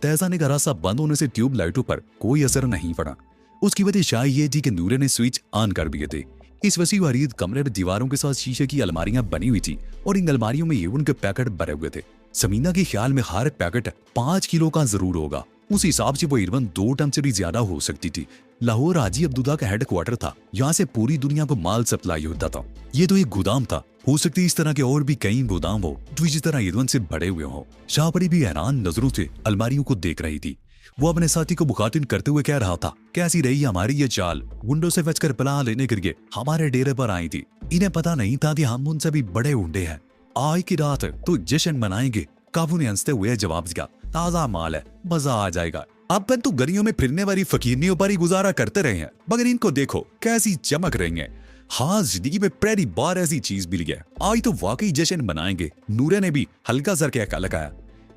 तहसाने का रास्ता बंद होने से ट्यूब लाइटों पर कोई असर नहीं पड़ा। उसकी वजह शायद ये थी कि नूरे ने स्विच ऑन कर दिए थे। इस वसी वरीद कमरे में दीवारों के साथ शीशे की अलमारियां बनी हुई थी और इन अलमारियों में यून के पैकेट भरे हुए थे। समीना के ख्याल में हर पैकेट 5 किलो का जरूर होगा। उस हिसाब से वो ईरवन 2 टन से भी ज्यादा हो सकती थी। लाहौर हाजी अब्दुल्ला का हेडक्वार्टर था, यहाँ से पूरी दुनिया को माल सप्लाई होता था। ये तो एक गोदाम था, हो सकती इस तरह के और भी कई गोदाम हो जो इसी तरह ईरवन से बड़े हुए हो। शाहपरी भी हैरान नजरों से अलमारियों को देख रही थी। वो अपने साथी को मुखातिब करते हुए कह रहा था, कैसी रही हमारी ये चाल, गुंडों से बचकर पनाह लेने के लिए हमारे डेरे पर आई थी। इन्हें पता नहीं था कि हम उनसे भी बड़े उंडे हैं। आज की रात तो जश्न मनाएंगे। काबू ने हंसते हुए जवाब दिया, ताजा माल है, मजा आ जाएगा। अपन तो गलियों में फिरने वाली फकीरनियों पर ही गुजारा करते रहे हैं, मगर इनको देखो कैसी चमक रही हैं। हाँ, जिंदगी में पहली बार ऐसी चीज मिली है। आज तो वाकई जश्न मनाएंगे। नूरे ने भी हल्का सर क्या लगाया,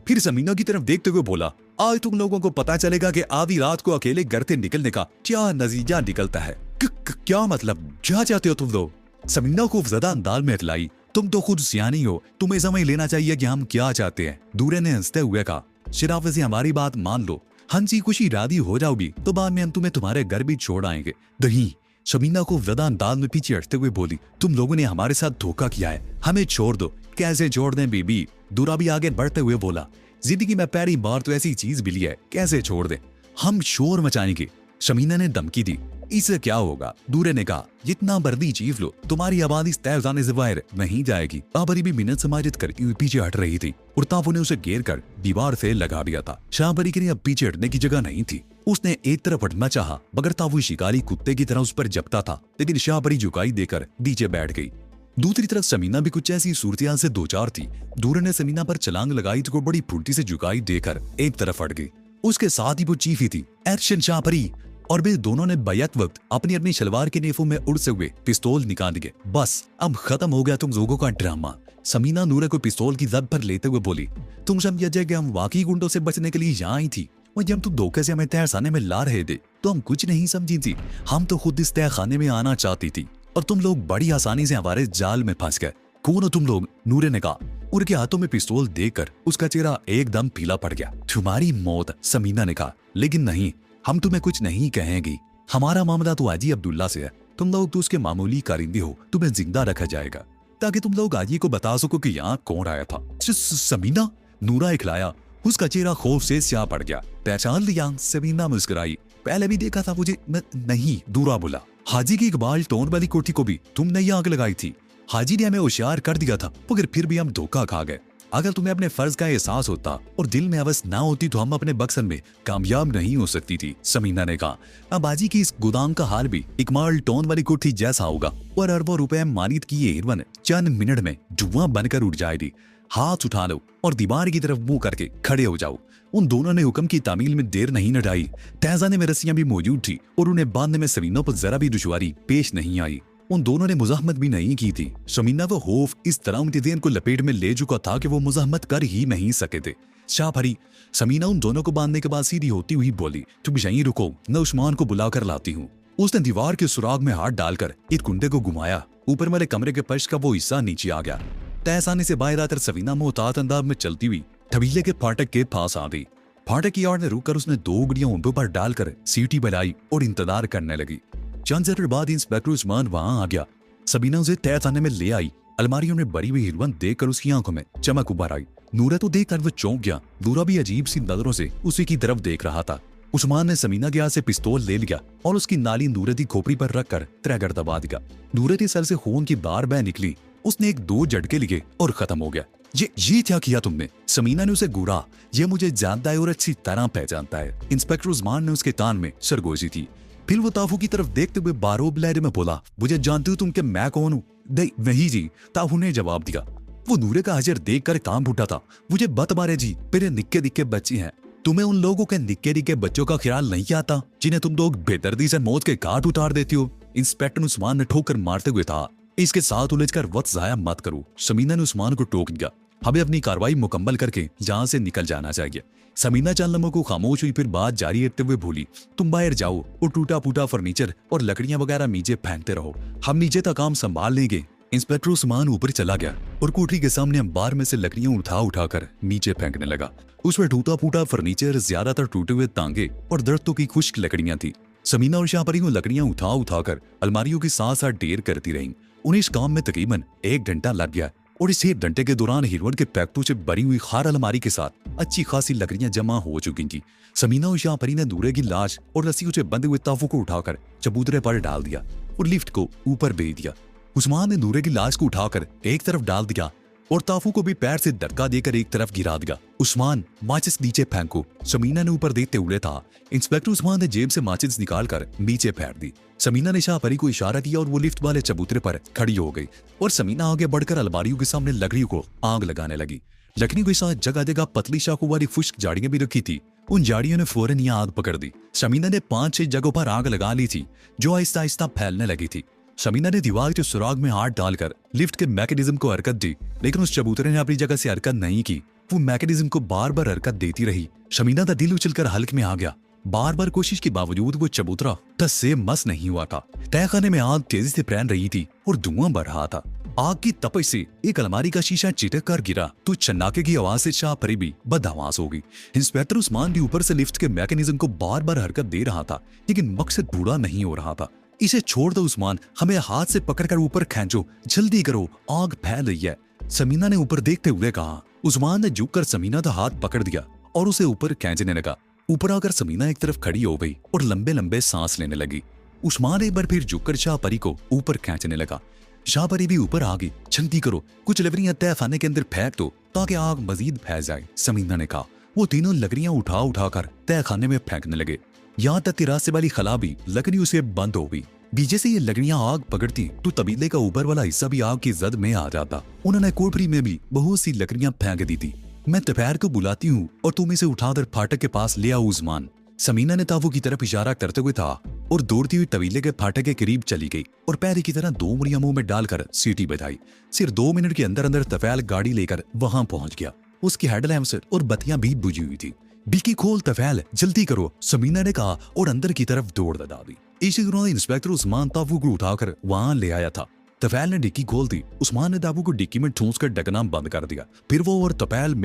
फिर समीना की तरफ देखते हुए बोला, आज तुम लोगों को पता चलेगा कि आधी रात को अकेले घर से निकलने का क्या नतीजा निकलता है। क्या मतलब, क्या चाहते हो तुम लोग? समीना को ज्यादा अंदाज में हटलाई, तुम तो खुद सियानी हो, तुम्हें समझ लेना चाहिए कि हम क्या चाहते हैं। दूरे ने हंसते हुए कहा, शराफत से हमारी बात मान लो। हंसी खुशी राजी हो जाओगी तो बाद में हम तुम्हें तुम्हारे घर भी छोड़ आएंगे। दही शमीना को ज्यादा अंदाज में पीछे हटते हुए बोली, तुम लोगों ने हमारे साथ धोखा किया है, हमें छोड़ दो। कैसे छोड़ दें बीबी? दूरा भी आगे बढ़ते हुए बोला, जिंदगी में पहली बार तो ऐसी चीज मिली है, कैसे छोड़ दें? हम शोर मचाएंगे। शमीना ने धमकी दी, इससे क्या होगा? दूरे ने कहा, जितना मर्जी चीज लो, तुम्हारी आबादी इस तय जाने से बाहर नहीं जाएगी। शाहपरी भी मिन्नत समाजित करती हुई पीछे हट रही थी और ताफू ने उसे घेर कर दीवार से लगा दिया था। शाहपरी के लिए अब पीछे हटने की जगह नहीं थी। उसने एक तरफ हटना चाहा, मगर ताफू शिकारी कुत्ते की तरह उस पर जपता था, लेकिन शाहपरी झुकाई देकर नीचे बैठ गई। दूसरी तरफ समीना भी कुछ ऐसी सूरतियां से दो चार थी। दूरे ने समीना पर छलांग लगाई तो बड़ी फुर्ती से झुकाई देकर एक तरफ हट गई। उसके साथ ही वो चीखी थी, एक्शन शाहपरी! और वे दोनों ने बैक वक्त अपनी अपनी शलवार के नेफों में उड़ते हुए पिस्तौल निकाल दिए। बस अब खत्म हो गया तुम लोगों का ड्रामा। समीना नूरे को पिस्तौल की जद पर लेते हुए बोली, तुम समझे कि हम वाकई गुंडों से बचने के लिए यहाँ आई थी, और जब तुम धोखे से हमें तहखाने में ला रहे थे तो हम कुछ नहीं समझी थी। हम तो खुद इस तहखाने में आना चाहती थी और तुम लोग बड़ी आसानी से हमारे जाल में फंस गए। कौन हो तुम लोग? नूरे ने कहा। उनके हाथों में पिस्तौल देखकर उसका चेहरा एकदम पीला पड़ गया। तुम्हारी मौत, समीना ने कहा, लेकिन नहीं, हम तुम्हें कुछ नहीं कहेंगी। हमारा मामला तो हाजी अब्दुल्ला से है। तुम लोग तो उसके मामूली कारिंदे हो, तुम्हें जिंदा रखा जाएगा ताकि तुम लोग हाजी को बता सको कि यहाँ कौन आया था। समीना? नूरा इखलाया। उसका चेहरा खौफ से स्याह पड़ गया। पहचान लिया? समीना मुस्कुराई। पहले भी देखा था मुझे। नहीं, दूरा बोला। हाजी की इकबाल टोन वाली कोठी को भी तुमने ही आग लगाई थी। हाजी ने हमें होशियार कर दिया था, मगर फिर भी हम धोखा खा गए। अगर तुम्हें अपने फर्ज का एहसास होता और दिल में हवस ना होती तो हम अपने मकसद में कामयाब नहीं हो सकती थी, समीना ने कहा। अब बाजी की इस गोदाम का हाल भी इकमाल टोन वाली कोठी जैसा होगा और अरबों रुपए मानित की ये हिरवन चंद मिनट में धुआं बनकर उठ जाएगी। हाथ उठा लो और दीवार की तरफ मुंह करके खड़े हो जाओ। उन दोनों ने हुक्म की तामील में देर नहीं लगाई। तहजाने में रस्सियां भी मौजूद थी और उन्हें बांधने में समीना पर जरा भी दुश्वारी पेश नहीं आई। उन दोनों ने मुजाहमत भी नहीं की थी। समीना वो खौफ इस तरह उनके ज़हन को लपेट में ले चुका था कि वो मुजाहमत कर ही नहीं सके थे। शाहपरी, समीना उन दोनों को बांधने के बाद सीधी होती हुई बोली, तुम यहीं रुको, मैं उस्मान को बुलाकर लाती हूँ। उसने दीवार के सुराग में हाथ डालकर एक कुंडे को घुमाया। ऊपर वाले कमरे के फर्श का वो हिस्सा नीचे आ गया। तहसाने से बाहर आकर समीना मोहतात अंदाज में चलती हुई तबीले के फाटक के पास आ गई। फाटक की ओर ने रुककर उसने 2 गुड़ियां ऊँटों पर डालकर सीटी बजाई और इंतजार करने लगी। चंद देर बाद इंस्पेक्टर उस्मान वहां आ गया। समीना उसे तहखाने में ले आई। अलमारियों में भरी हुई हिरवन देखकर उसकी आंखों में चमक उभर आई। नूरा तो देखकर वो चौंक गया। दूरा भी अजीब सी नजरों से उसी की तरफ देख रहा था। उस्मान ने समीना के हाथ से पिस्तौल ले लिया और उसकी नाली नूरे की खोपड़ी पर रखकर त्रैगर दबा दिया। नूरे के सर से खून की बार बह निकली। उसने 1-2 झटके लिए और खत्म हो गया। ये क्या किया तुमने? समीना ने उसे घूरा। ये मुझे जानता है और अच्छी तरह पहचानता है। इंस्पेक्टर उस्मान ने उसके कान में सरगोशी थी। फिर वो ताफू की तरफ देखते हुए बारोब लहरे में बोला, मुझे जानती हो तुम कि मैं कौन हूँ? नहीं जी, ताफू ने जवाब दिया। वो नूरे का हाजिर देख कर काम उठा था। मुझे बत मारे जी, मेरे निक्के दिक्के बच्चे हैं। तुम्हें उन लोगों के निक्के दिक्के बच्चों का ख्याल नहीं आता जिन्हें तुम लोग बेदर्दी से मौत के घाट उतार देती हो? इंस्पेक्टर उस्मान ने ठोकर मारते हुए था, इसके साथ उलझकर वक्त जाया मत करो। समीना ने उस्मान को टोक दिया। हमें अपनी कार्रवाई मुकम्मल करके यहाँ से निकल जाना चाहिए। समीना चंद लम्हों को खामोश हुई, फिर बात जारी रखते हुए बोली, तुम बाहर जाओ और टूटा फूटा फर्नीचर और लकड़ियां वगैरह नीचे फेंकते रहो। हम नीचे का काम संभाल लेंगे। इंस्पेक्टर उस्मान ऊपर चला गया और कोठरी के सामने बार में से लकड़ियां उठा उठाकर नीचे फेंकने लगा। उसमें टूटा फूटा फर्नीचर, ज्यादातर टूटे हुए तांगे और दरख्तों की खुश्क लकड़ियां थी। समीना और शाहपरी वो लकड़ियां उठा उठाकर अलमारियों के साथ साथ ढेर करती रहीं। उन्हें इस काम में तकरीबन 1 घंटा लग गया और इस 1 घंटे के दौरान हिरवन के पैक्टों से भरी हुई खार अलमारी के साथ अच्छी खासी लकड़ियां जमा हो चुकी थी। समीना और शाहपरी ने दूल्हे की लाश और रस्सियों से बंधे हुए ताफों को उठाकर चबूतरे पर डाल दिया और लिफ्ट को ऊपर भेज दिया। उस्मान ने दूल्हे की लाश को उठाकर एक तरफ डाल दिया और ताफू को भी पैर से धक्का देकर एक तरफ गिरा दिया। उस्मान, माचिस नीचे फेंको, समीना ने ऊपर देखते हुए था। इंस्पेक्टर उस्मान ने जेब से माचिस निकालकर नीचे फेंक दी। समीना ने शाहपरी को इशारा दिया और वो लिफ्ट वाले चबूतरे पर खड़ी हो गई और समीना आगे बढ़कर अलमारियों के सामने लकड़ियों को आग लगाने लगी। लकड़ियों के साथ जगह जगह पतली शाखों वाली खुश्क झाड़ियां भी रखी थी। उन झाड़ियों ने फौरन ही आग पकड़ दी। समीना ने 5-6 जगहों पर आग लगा ली थी जो आहिस्ता आहिस्ता फैलने लगी थी। समीना ने दीवार के सुराग में हाथ डालकर लिफ्ट के मैकेनिज्म को हरकत दी, लेकिन उस चबूतरे ने अपनी जगह से हरकत नहीं की। वो मैकेनिज्म को बार बार हरकत देती रही। समीना का दिल उछलकर हल्क में आ गया। बार बार कोशिश के बावजूद वो चबूतरा टस से मस नहीं हुआ था। तहखाने में आग तेजी से फैल रही थी और धुआं बढ़ रहा था। आग की तपश से एक अलमारी का शीशा चिटक कर गिरा तो चन्नाके की आवाज से शाहपरी भी बदहवास हो गई। इंस्पेक्टर उस्मान भी ऊपर से लिफ्ट के मैकेनिज्म को बार बार हरकत दे रहा था, लेकिन मकसद पूरा नहीं हो रहा था। इसे छोड़ दो उस्मान, हमें हाथ से पकड़कर ऊपर खींचो, जल्दी करो, आग फैल रही है, समीना ने ऊपर देखते हुए कहा। उस्मान ने झुककर समीना का हाथ पकड़ दिया और उसे ऊपर खींचने लगा। ऊपर आकर समीना एक तरफ खड़ी हो गई और लंबे लंबे सांस लेने लगी। उस्मान एक बार फिर झुककर शाहपरी को ऊपर खींचने लगा। शाहपरी भी ऊपर आ गई। जल्दी करो, कुछ लकड़ियां तहखाने के अंदर फेंक दो ताकि आग मजीद फैल जाए, समीना ने कहा। वो तीनों लकड़ियां उठा उठाकर तहखाने में फेंकने लगे। यहाँ तक कि रास्ते वाली खला भी लकड़ियों से बंद हो गई। बीजे से ये लकड़ियां आग पकड़ती तो तबीले का ऊपर वाला हिस्सा भी आग की जद में आ जाता। उन्होंने कोठरी में भी बहुत सी लकड़ियां फेंक दी थी। मैं दोपहर को बुलाती हूँ और तुम इसे उठाकर फाटक के पास ले आओ उस्मान, समीना ने तावू की तरफ इशारा करते हुए था और दौड़ती हुई तबीले के फाटक के करीब चली गई और पैरी की तरह 2 मुड़ियां मुंह में डालकर सीटी बजाई। सिर्फ 2 मिनट के अंदर अंदर तफैल गाड़ी लेकर वहां पहुंच गया। उसकी हेडलैम्प्स और बत्तियां भी बुझी हुई थी। बिकी खोल तफैल, जल्दी करो, समीना ने कहा और अंदर की तरफ दौड़ लगा दी। इसी दौरान इंस्पेक्टर उस्मान ताबू को उठाकर वहां ले आया था। तफैल ने डिक्की खोल दी। उस्मान ने ताबू को डिक्की में ठूंस कर ढकना बंद कर दिया। फिर वो और तपैल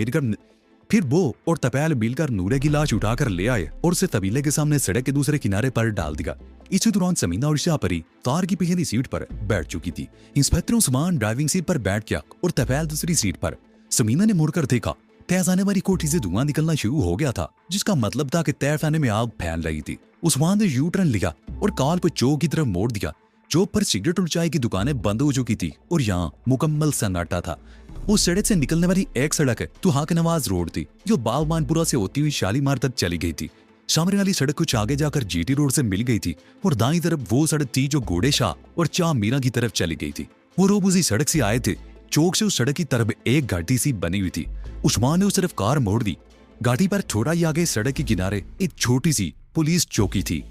मिलकर नूरे की लाश उठाकर ले आए और उसे तबीले के सामने सड़क के दूसरे किनारे पर डाल दिया। इसी दौरान समीना और शाहपरी तार की पिछली सीट पर बैठ चुकी थी। इंस्पेक्टर उस्मान ड्राइविंग सीट पर बैठ गया और तपैल दूसरी सीट पर। समीना ने मुड़कर देखा। तहखाने वाली कोठी से धुआं निकलना शुरू हो गया था, जिसका मतलब था कि तहखाने में आग फैल रही थी। उस्मान ने यू टर्न लिया और कार को चौक की तरफ मोड़ दिया। चौक पर सिगरेट और चाय की दुकानें बंद हो चुकी थी और यहाँ मुकम्मल सन्नाटा था। उस सड़क से निकलने वाली एक सड़क तुहाक नवाज रोड थी, जो बागबानपुरा से होती हुई शालीमार तक चली गई थी। सामने वाली सड़क कुछ आगे जाकर जीटी रोड से मिल गई थी और दाईं तरफ वो सड़क थी जो घोड़े शाह और चाह मीरा की तरफ चली गई थी। वो लोग उसी सड़क से आए थे। चौक से उस सड़क की तरफ एक घाटी सी बनी हुई थी। उस्मान ने उस तरफ कार मोड़ दी। घाटी पर थोड़ा ही आगे सड़क के किनारे एक छोटी सी पुलिस चौकी थी।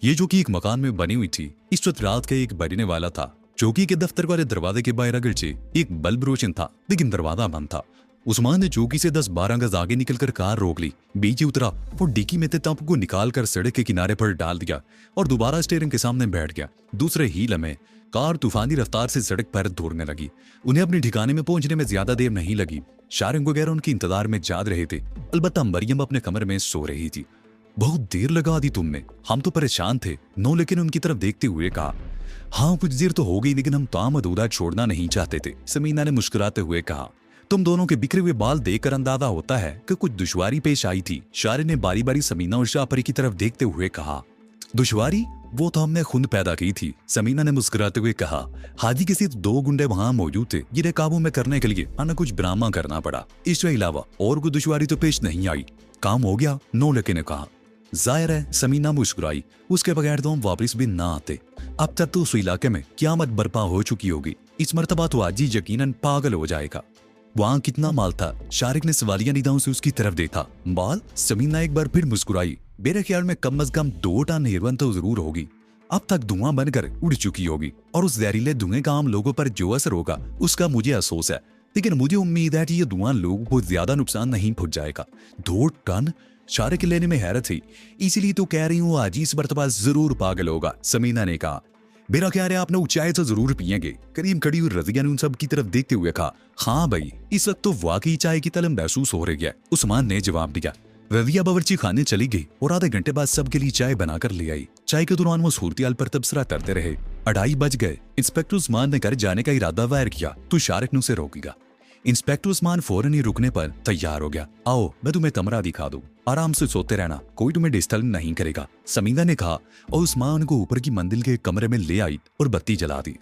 ये जो कि एक मकान में बनी हुई थी। इस वक्त रात का एक बरने वाला था। चौकी के दफ्तर वाले दरवाजे के बाहर अगरचे एक बल्ब रोशन था, लेकिन दरवाजा बंद था। उस्मान ने चौकी से 10-12 गज आगे निकलकर कार रोक ली, बीच उतरा और डिक्की में ताबू को निकालकर सड़क के किनारे पर डाल दिया और दोबारा स्टीयरिंग के सामने बैठ गया। दूसरे ही लम्हे कार तूफानी रफ्तार से सड़क पर दौड़ने लगी। उन्हें अपने ठिकाने में पहुंचने में ज्यादा देर नहीं लगी। शारिंग वगैरह उनके इंतजार में जाग रहे थे, अलबत्ता मरियम अपने कमरे में सो रही थी। बहुत देर लगा दी तुमने, हम तो परेशान थे, लेकिन उनकी तरफ देखते हुए कहा। हाँ, कुछ देर तो हो गई, लेकिन हम ताम अधूरा छोड़ना नहीं चाहते थे, समीना ने मुस्कुराते हुए कहा। तुम दोनों के बिखरे हुए बाल देखकर अंदाजा होता है कि कुछ दुश्वारी पेश आई थी, शारे ने बारी बारी समीना और शाहपरी की तरफ देखते हुए कहा। दुश्वारी? वो तो हमने खुद पैदा की थी, समीना ने मुस्कुराते हुए कहा। हाजी के सिर्फ 2 गुंडे वहां मौजूद थे, जिन्हें काबू में करने के लिए हमें कुछ ड्रामा करना पड़ा। इसके अलावा और कोई दुश्वारी तो पेश नहीं आई। काम हो गया, नौलखे ने कहा। जाहिर है, समीना मुस्कुराई। उसके बगैर तो हम वापस भी ना आते। अब तक तो उस इलाके में क़यामत बर्पा हो चुकी होगी। इस मर्तबा तो आज ही यकीनन पागल हो जाएगा। वहां कितना माल था? शारिक ने सवालिया निगाहों से उसकी तरफ देखा। माल? समीना एक बार फिर मुस्कुराई। मेरे ख्याल में कम अज कम 2 टन हेरोइन तो जरूर होगी। अब तक धुआं बनकर उड़ चुकी होगी और उस जहरीले धुएं का आम लोगों पर जो असर होगा उसका मुझे अफसोस है, लेकिन मुझे उम्मीद है कि ये धुआं लोगों को ज्यादा नुकसान नहीं पहुंचाएगा। 2 टन? शारिक लेने में हैरत थी। इसीलिए तो कह रही हूँ आज इस मर्तबा जरूर पागल होगा, समीना ने कहा। मेरा क्या है, आपने चाय तो जरूर पियेंगे। करीम खड़ी हुई रजिया ने उन सब की तरफ देखते हुए कहा, हाँ भाई, इस वक्त तो वाकई चाय की तलब महसूस हो रही है। उस्मान ने जवाब दिया। रजिया बावर्ची खाने चली गई और आधे घंटे बाद सबके लिए चाय बनाकर ले आई। चाय के दौरान वो सूरतियाल पर तबसरा करते रहे। 2:30 बज गए। इंस्पेक्टर उस्मान ने घर जाने का इरादा वायर किया तो शारिक ने उसे रोकेगा। इंस्पेक्टर उस्मान फौरन ही रुकने पर तैयार हो गया। आओ मैं तुम्हें कमरा दिखा दूं, आराम से सोते रहना, कोई तुम्हें डिस्टर्ब नहीं करेगा, समीना ने कहा और उस्मान को ऊपर की मंजिल के कमरे में ले आई और बत्ती जला दी।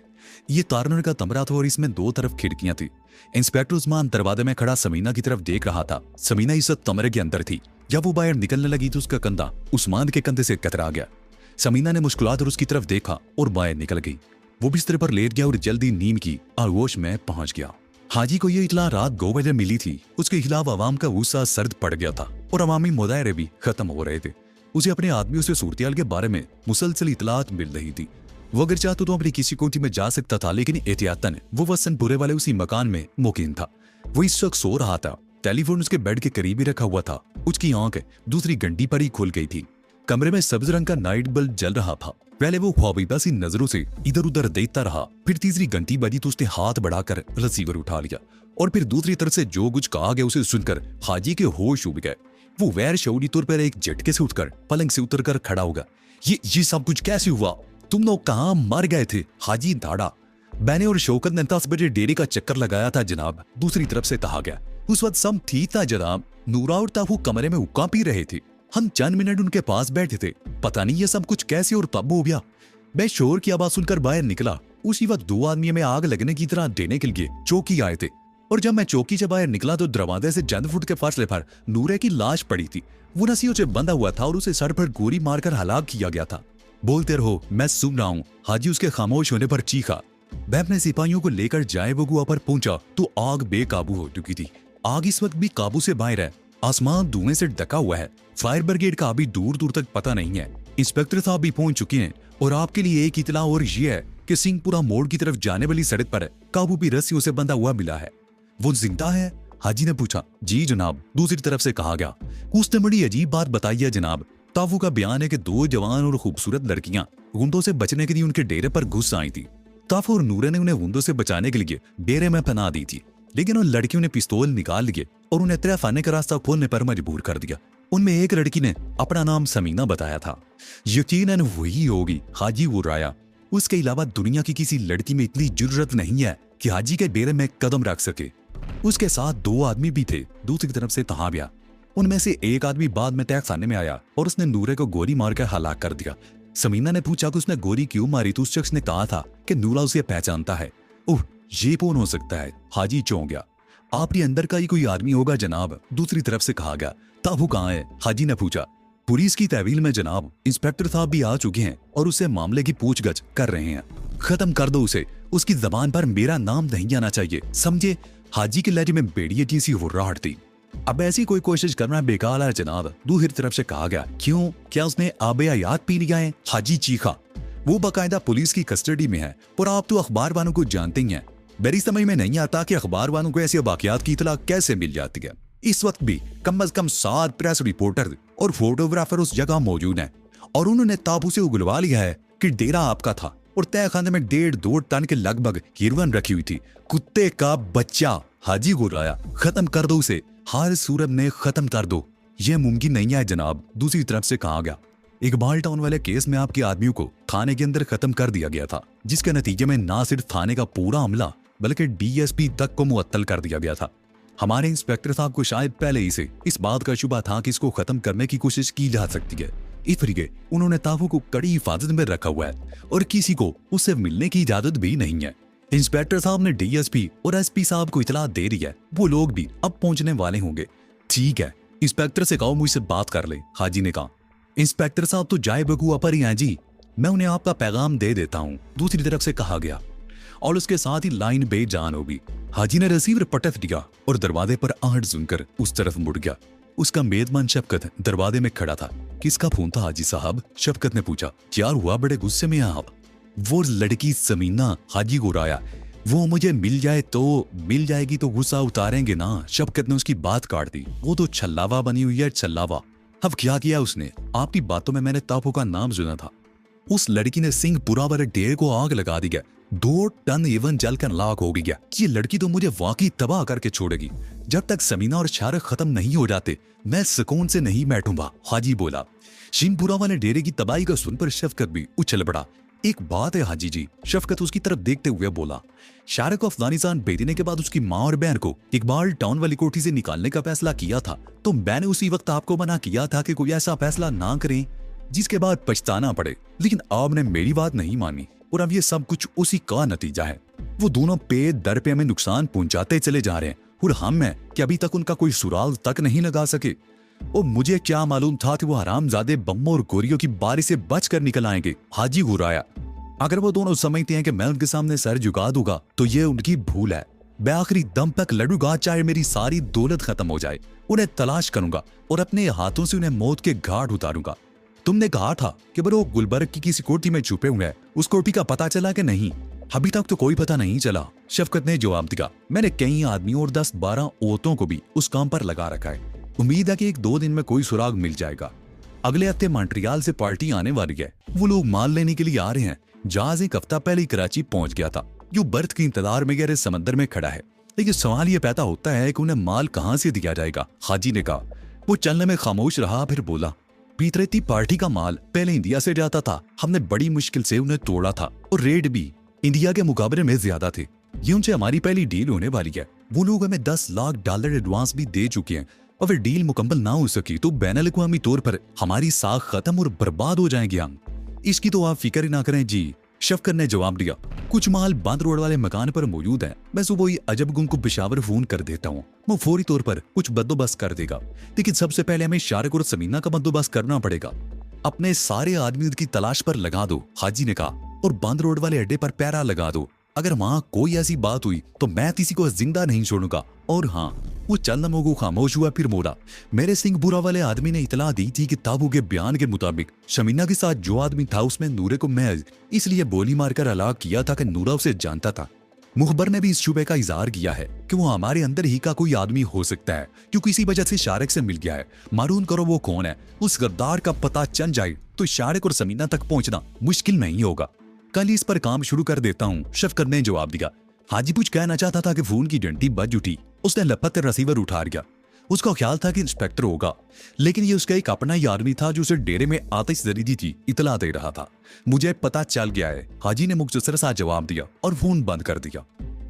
ये कॉर्नर का कमरा था और इसमें 2 तरफ खिड़कियां थी। इंस्पेक्टर उस्मान दरवाजे में खड़ा समीना की तरफ देख रहा था। समीना इस वक्त कमरे के अंदर थी। जब वो बाहर निकलने लगी तो उसका कंधा उस्मान के कंधे से कतरा गया। समीना ने मुस्कुराकर और उसकी तरफ देखा और बाहर निकल गई। वो बिस्तर पर लेट गया और जल्दी नींद की आगोश में पहुंच गया। हाजी को ये इतला रात 2 बजे मिली थी। उसके खिलाफ अवाम का गुस्सा सर्द पड़ गया था और अवामी मुजाहरे भी खत्म हो रहे थे। उसे अपने आदमियों से सूरतियाल के बारे में मुसलसल इतलात मिल रही थी। वो अगर चाहता तो अपनी किसी कोठी में जा सकता था, लेकिन एहतियातन वो वसनपुरे वाले उसी मकान में मुकीम था। वो इस वक्त सो रहा था। टेलीफोन उसके बेड के करीब ही रखा हुआ था। उसकी आंख दूसरी घंटी पर ही खुल गई थी। कमरे में सब्ज रंग का नाइट बल्ब जल रहा था। पहले वो ख्वाबीदा सी नजरों से इधर उधर देखता रहा। फिर तीसरी घंटी बजी तो उसने हाथ बढ़ाकर रिसीवर उठा लिया और फिर दूसरी तरफ से जो कुछ कहा गया उसे सुनकर हाजी के होश उड़ गए। वो गैर शऊरी तौर पर एक झटके से उठकर पलंग से उतरकर खड़ा होगा। ये सब कुछ कैसे हुआ? तुम लोग कहाँ मर गए थे? हाजी दाड़ा। मैंने और शौकत ने 10 बजे डेरे का चक्कर लगाया था जनाब, दूसरी तरफ से कहा गया। उस वक्त सब ठीक था जनाब। नूरा और ताफू कमरे में हुक्का पी रहे थे। हम चंद मिनट उनके पास बैठे थे। पता नहीं ये सब कुछ कैसे और कब हो गया। मैं शोर की आवाज सुनकर बाहर निकला। उसी वक्त 2 आदमी में आग लगने की तरह देने के लिए चौकी आए थे और जब मैं चौकी से बाहर निकला तो दरवाजे से चंद फुट के फासले पर नूरे की लाश पड़ी थी। वो नसियों से बंधा हुआ था और उसे सर पर गोली मारकर हलाक किया गया था। बोलते रहो, मैं सुन रहा हूँ। हाजी उसके खामोश होने पर चीखा। मैं अपने सिपाहियों को लेकर जाए बगुआ पर पहुंचा तो आग बेकाबू हो चुकी थी। आग इस वक्त भी काबू से बाहर है। आसमान धुएं से ढका हुआ है। फायर ब्रिगेड का अभी दूर दूर तक पता नहीं है। इंस्पेक्टर साहब भी पहुंच चुके हैं और आपके लिए एक इतला और ये है कि सिंहपुरा मोड़ की तरफ जाने वाली सड़क पर काबू भी रस्सियों से बंधा हुआ मिला है। वो जिंदा है? हाजी ने पूछा। जी जनाब, दूसरी तरफ से कहा गया। उसने बड़ी अजीब बात बताई है जनाब। ताफू का बयान है कि 2 जवान और खूबसूरत लड़कियां गुंडों से बचने के लिए उनके डेरे पर घुस आई थी। ताफू और नूरे ने उन्हें गुंडों से बचाने के लिए डेरे में पनाह दी थी, लेकिन उन लड़कियों ने पिस्तौल निकाल लिए और उन्हें तहखाने का रास्ता खोलने पर मजबूर कर दिया। उनमें एक लड़की ने अपना नाम समीना बताया था। यकीनन वही होगी, हाजी गुर्राया। उसके अलावा दुनिया की किसी लड़की में इतनी जुर्रत नहीं है कि हाजी के डेरे में कदम रख सके। उसके साथ 2 आदमी भी थे, दूसरी तरफ से तहाबिया। उनमें से एक आदमी बाद में तहखाने में आया और उसने नूरे को गोली मारकर हलाक कर दिया। समीना ने पूछा कि उसने गोली क्यों मारी तो उस शख्स ने कहा था कि नूरा उसे पहचानता है। ओह, ये कौन हो सकता है? हाजी चौंक गया। आपके अंदर का ही कोई आदमी होगा जनाब, दूसरी तरफ से कहा गया। ताबू कहाँ है? हाजी ने पूछा। पुलिस की तहवील में जनाब, इंस्पेक्टर साहब भी आ चुके हैं और उससे मामले की पूछगछ कर रहे हैं। खत्म कर दो उसे, उसकी जबान पर मेरा नाम नहीं आना चाहिए, समझे? हाजी के लहजे में बेड़िए जैसी हुर्राहट थी। अब ऐसी कोई कोशिश करना बेकार है जनाब, दूसरी तरफ से कहा गया। क्यों? क्या उसने आबे हयात पी लिया है? हाजी चीखा। वो बाकायदा पुलिस की कस्टडी में है और आप तो अखबार वालों को जानते ही हैं। मेरी समझ में नहीं आता कि अखबार वालों को ऐसे वाकयात की इतला कैसे मिल जाती है। इस वक्त भी कम से कम 7 प्रेस रिपोर्टर और फोटोग्राफर उस जगह मौजूद हैं और उन्होंने ताबू से उगलवा लिया है कि डेरा आपका था और तहखाने में 1.5-2 टन के लगभग हीरोइन रखी हुई थी। कुत्ते का बच्चा, हाजी गुर्राया। खत्म कर दो उसे, हर सूरत में खत्म कर दो। यह मुमकिन नहीं है जनाब, दूसरी तरफ से कहा गया। इकबाल टाउन वाले केस में आपके आदमियों को थाने के अंदर खत्म कर दिया गया था, जिसके नतीजे में ना सिर्फ थाने का पूरा अमला बल्कि डीएसपी तक को मुअत्तल कर दिया गया था। हमारे इंस्पेक्टर साहब को शायद पहले ही से इस बात का शुबा था कि इसको खत्म करने की कोशिश की जा सकती है। इस तरीके उन्होंने ताफू को कड़ी हिफाजत में रखा हुआ है और किसी को उससे मिलने की इजाजत भी नहीं है। इंस्पेक्टर साहब ने डीएसपी और एसपी साहब को इतला दे दी है, वो लोग भी अब पहुंचने वाले होंगे। ठीक है, इंस्पेक्टर से कहो मुझसे बात कर ले, हाजी ने कहा। इंस्पेक्टर साहब तो जाए बगुआ पर ही हैं जी, मैं उन्हें आपका पैगाम दे देता हूँ, दूसरी तरफ से कहा गया। और उसके साथ ही लाइन बेजान होगी। हाजी ने रिसीवर पटक दिया और दरवाजे पर आहट सुनकर उस तरफ मुड़ गया। उसका मेजबान शफकत दरवाजे में खड़ा था। किसका फोन था हाजी साहब? शफकत ने पूछा। क्या हुआ, बड़े गुस्से में आप? वो लड़की समीना, हाजी गुर्राया। वो मुझे मिल जाए तो मिल जाएगी तो गुस्सा उतारेंगे ना। शफकत ने उसकी बात काट दी। वो तो छल्लावा बनी हुई है, छल्लावा। अब क्या किया उसने? आपकी बातों में मैंने ताफू का नाम सुना था। उस लड़की ने सिंहपुरा वाले डेरे को आग लगा दी है। 2 टन एवन जलकर लाख हो गई है। ये लड़की तो मुझे वाकई तबाह करके छोड़ेगी। जब तक समीना और शारक खत्म नहीं हो जाते मैं सुकून से नहीं बैठूंगा, हाजी बोला। सिंहपुरा वाले डेरे की तबाही का सुनकर शफकत भी उछल पड़ा। एक बात है हाजी जी, शफकत उसकी तरफ देखते हुए बोला। शारक को अफगानिस्तान भेजने के बाद उसकी माँ और बहन को इकबाल टाउन वाली कोठी से निकालने का फैसला किया था, तो मैंने उसी वक्त आपको मना किया था कि कोई ऐसा फैसला ना करें जिसके बाद पछताना पड़े, लेकिन आपने मेरी बात नहीं मानी और अब ये सब कुछ उसी का नतीजा है। वो दोनों पे दर पे हमें नुकसान पहुंचाते चले जा रहे हैं और हम हैं कि अभी तक उनका कोई सुराग तक नहीं लगा सके। और मुझे क्या मालूम था कि वो हरामजादे बम्बों और गोरियों की बारिश से बचकर निकल आएंगे, हाजी घुराया। अगर वो दोनों समझते हैं कि मैं उनके सामने सर झुका दूंगा तो ये उनकी भूल है। मैं आखिरी दम तक लड़ूंगा, चाहे मेरी सारी दौलत खत्म हो जाए। उन्हें तलाश करूंगा और अपने हाथों से उन्हें मौत के घाट उतारूंगा। तुमने कहा था कि वो गुलबर्ग की किसी कोठी में छुपे हुए हैं, उस कोठी का पता चला कि नहीं? अभी तक तो कोई पता नहीं चला, शफकत ने जवाब दिया। मैंने कई आदमियों और 10-12 औरतों को भी उस काम पर लगा रखा है। उम्मीद है कि 1-2 दिन में कोई सुराग मिल जाएगा। अगले हफ्ते मॉन्ट्रियल से पार्टी आने वाली है। वो लोग माल लेने के लिए आ रहे हैं। जहाज एक हफ्ता पहले ही कराची पहुंच गया था, जो बर्थ के इंतजार में गहरे समंदर में खड़ा है। लेकिन सवाल ये पैदा होता है कि उन्हें माल कहां से दिया जाएगा, हाजी ने कहा। वो चलने में खामोश रहा, फिर बोला, पीतरेती पार्टी का माल पहले इंडिया से जाता था। हमने बड़ी मुश्किल से उन्हें तोड़ा था और रेट भी इंडिया के मुकाबले में ज्यादा थे। ये उनसे हमारी पहली डील होने वाली है। वो लोग हमें $10 लाख एडवांस भी दे चुके हैं और फिर डील मुकम्मल ना हो सकी तो बैनुल-अक़वामी तौर पर हमारी साख खत्म और बर्बाद हो जाएंगे हम। इसकी तो आप फिक्र ही ना करें जी, शफकत ने जवाब दिया। कुछ माल बंद रोड वाले मकान पर मौजूद है। मैं सुबह ही अजब गुम को पेशावर फोन कर देता हूँ, वो फौरी तौर पर कुछ बंदोबस्त कर देगा। लेकिन सबसे पहले हमें शारक और समीना का बंदोबस्त करना पड़ेगा। अपने सारे आदमी की तलाश पर लगा दो, हाजी ने कहा, और बंद रोड वाले अड्डे पर पैरा लगा दो। अगर वहां कोई ऐसी बात हुई तो मैं किसी को जिंदा नहीं छोड़ूंगा। और हाँ, वो चंद लम्हों को खामोश हुआ, फिर बोला, मेरे सिंहपुरा वाले आदमी ने इतला दी थी कि ताबू के बयान के मुताबिक शमीना के साथ जो आदमी था उसमें नूरे को महज इसलिए गोली मारकर हलाक किया था कि नूरा उसे जानता था। मुखबर ने भी इस शुबे का इजहार किया है कि वो हमारे अंदर ही का कोई आदमी हो सकता है, क्योंकि इसी वजह से शारक से मिल गया है। मालूम करो वो कौन है। उस गद्दार का पता चल जाए तो शारक और समीना तक पहुंचना मुश्किल नहीं होगा। कल इस पर काम शुरू कर देता हूँ, शफकत ने जवाब दिया। हाजी कुछ कहना चाहता था कि फोन की घंटी बज उठी। उसने लपक कर रिसीवर उठा दिया। उसका ख्याल था कि इंस्पेक्टर होगा, लेकिन ये उसका एक अपना ही आदमी था जो उसे डेरे में आतिश जरीदी थी इतला दे रहा था। मुझे पता चल गया है, हाजी ने मुख्तसर सा जवाब दिया और फोन बंद कर दिया।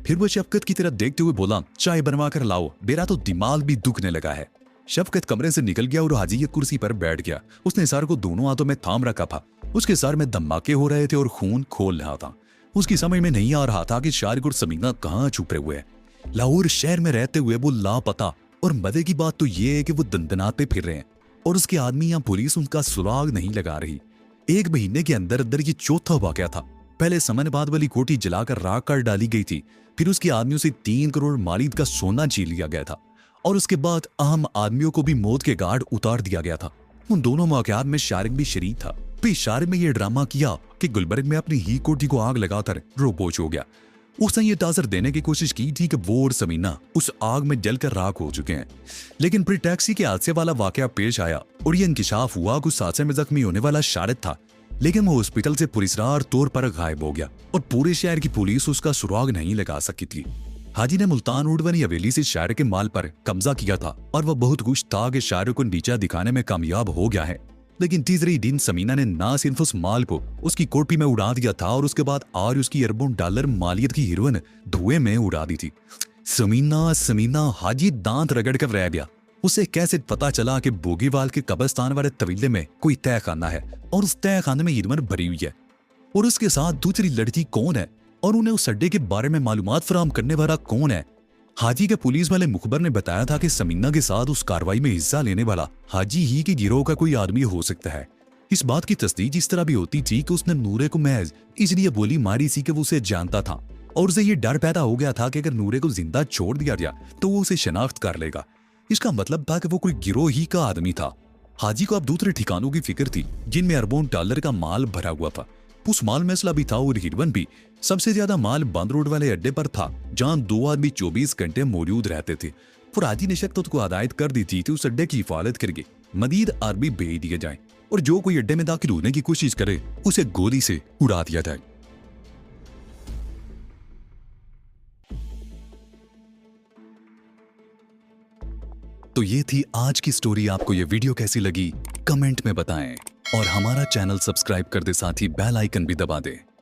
फिर वो शफकत की तरफ देखते हुए बोला, चाय बनवा कर लाओ, मेरा तो दिमाग भी दुखने लगा है। शफकत कमरे से निकल गया और हाजी एक कुर्सी पर बैठ गया। उसने सर को दोनों हाथों में थाम रखा था। उसके सर में धमाके हो रहे थे और खून खोल रहा था। उसकी समझ में नहीं आ रहा था कि शारिक और समीना कहाँ छुपे हुए हैं। लाहौर शहर में रहते हुए वो लापता, और मजे की बात तो ये है कि वो दंदनाते फिर रहे हैं और उसके आदमी या पुलिस उनका सुराग नहीं लगा रही। 1 महीने के अंदर अंदर ये चौथा वाकया था। पहले समनबाद वाली कोठी जलाकर राख कर डाली गई थी, फिर उसके आदमियों से 3 करोड़ मालियत का सोना छीन लिया गया था और उसके बाद अहम आदमियों को भी मौत के घाट उतार दिया गया था। उन दोनों वाकयात में शारिक भी शरीक था। फिर शारिक ने यह ड्रामा किया कि गुलबर्ग में अपनी ही कोठी को आग लगाकर रोपोश हो गया। उसने ये ताजर देने की कोशिश की थी कि वो और समीना उस आग में जलकर राख हो चुके हैं। लेकिन फिर टैक्सी के हादसे वाला वाकया पेश आया और ये इंकिशाफ हुआ कि उस हादसे में जख्मी होने वाला शारिक था, लेकिन वो हॉस्पिटल से पुरस्रार तौर पर गायब हो गया और पूरे शहर की पुलिस उसका सुराग नहीं लगा सकी थी। हाजी ने मुल्तान रोड वाली हवेली से शारिक के माल पर कब्जा किया था और वह बहुत खुश था कि शारिक को नीचा दिखाने में कामयाब हो गया है। लेकिन तीसरे दिन समीना ने ना सिर्फ उस माल को उसकी कोठी में उड़ा दिया था और उसके बाद आज उसकी अरबों डॉलर मालियत की हीरोइन धुएं में उड़ा दी थी। समीना हाजी दांत रगड़ कर रह गया। उसे कैसे पता चला कि बोगीवाल के कब्रिस्तान वाले तवीले में कोई तय खाना है और उस तय खाने में हीरोइन भरी हुई है और उसके साथ दूसरी लड़की कौन है और उन्हें उस अड्डे के बारे में मालूमात फराहम करने वाला कौन है। हाजी के पुलिस वाले मुखबर ने बताया था कि समीना के साथ उस कार्रवाई में हिस्सा लेने वाला हाजी ही के गिरोह का कोई आदमी हो सकता है। इस बात की तस्दीक इस तरह भी होती थी कि उसने नूरे को महज इसलिए गोली मारी थी कि वो उसे जानता था और उसे ये डर पैदा हो गया था कि अगर नूरे को जिंदा छोड़ दिया गया तो वो उसे शनाख्त कर लेगा। इसका मतलब था कि वो कोई गिरोह ही का आदमी था। हाजी को अब दूसरे ठिकानों की फिक्र थी जिनमें अरबों डॉलर का माल भरा हुआ था। उस माल में असला भी था और हीरोइन भी। सबसे ज्यादा माल बंद रोड वाले अड्डे पर था जहां 2 आदमी 24 घंटे मौजूद रहते थे। और हाजी ने शख्स को हदायत कर दी थी कि उस अड्डे की हिफाजत करके मजीद आर्मी भेज दिए जाएं और जो कोई अड्डे में दाखिल होने की कोशिश करे उसे गोली से उड़ा दिया जाए। तो ये थी आज की स्टोरी। आपको ये वीडियो कैसी लगी कमेंट में बताएं और हमारा चैनल सब्सक्राइब कर दे, साथ ही बेल आइकन भी दबा दें।